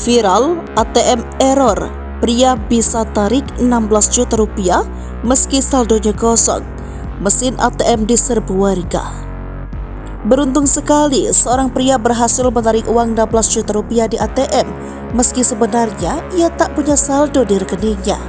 Viral, ATM error. Pria bisa tarik 16 juta rupiah meski saldonya kosong. Mesin ATM diserbu warga. Beruntung sekali, seorang pria berhasil menarik uang 16 juta rupiah di ATM meski sebenarnya ia tak punya saldo di rekeningnya.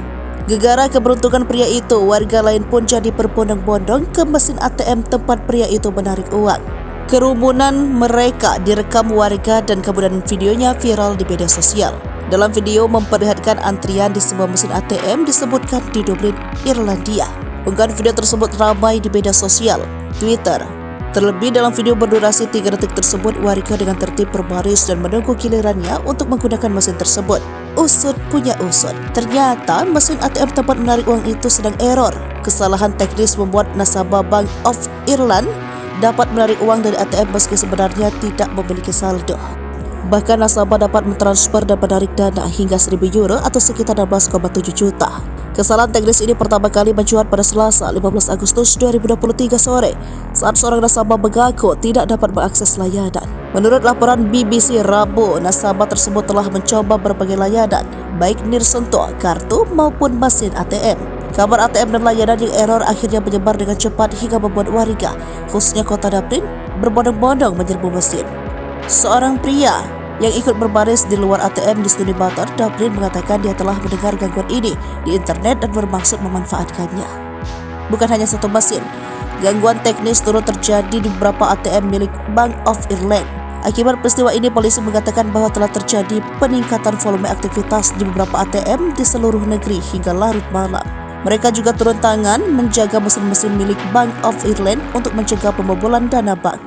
Gegara keberuntungan pria itu, warga lain pun jadi berbondong-bondong ke mesin ATM tempat pria itu menarik uang. Kerumunan mereka direkam warga dan kemudian videonya viral di media sosial. Dalam video memperlihatkan antrian di sebuah mesin ATM disebutkan di Dublin, Irlandia. Unggahan video tersebut ramai di media sosial, Twitter. Terlebih dalam video berdurasi 3 detik tersebut, warga dengan tertib berbaris dan menunggu gilirannya untuk menggunakan mesin tersebut. Usut punya usut, ternyata mesin ATM tempat menarik uang itu sedang error. Kesalahan teknis membuat nasabah Bank of Ireland dapat menarik uang dari ATM meski sebenarnya tidak memiliki saldo. Bahkan nasabah dapat mentransfer dan menarik dana hingga 1.000 euro atau sekitar 16,7 juta. Kesalahan teknis ini pertama kali mencuat pada Selasa 15 Agustus 2023 sore saat seorang nasabah mengaku tidak dapat mengakses layanan. Menurut laporan BBC Rabu, nasabah tersebut telah mencoba berbagai layanan, baik nirsentuh, kartu maupun mesin ATM. Kabar ATM dan layanan yang error akhirnya menyebar dengan cepat hingga membuat warga, khususnya kota Dublin, berbondong-bondong menyerbu mesin. Seorang pria yang ikut berbaris di luar ATM di Stoneybatter, Dublin mengatakan dia telah mendengar gangguan ini di internet dan bermaksud memanfaatkannya. Bukan hanya satu mesin, gangguan teknis turut terjadi di beberapa ATM milik Bank of Ireland. Akibat peristiwa ini, polisi mengatakan bahwa telah terjadi peningkatan volume aktivitas di beberapa ATM di seluruh negeri hingga larut malam. Mereka juga turun tangan menjaga mesin-mesin milik Bank of Ireland untuk mencegah pembobolan dana bank.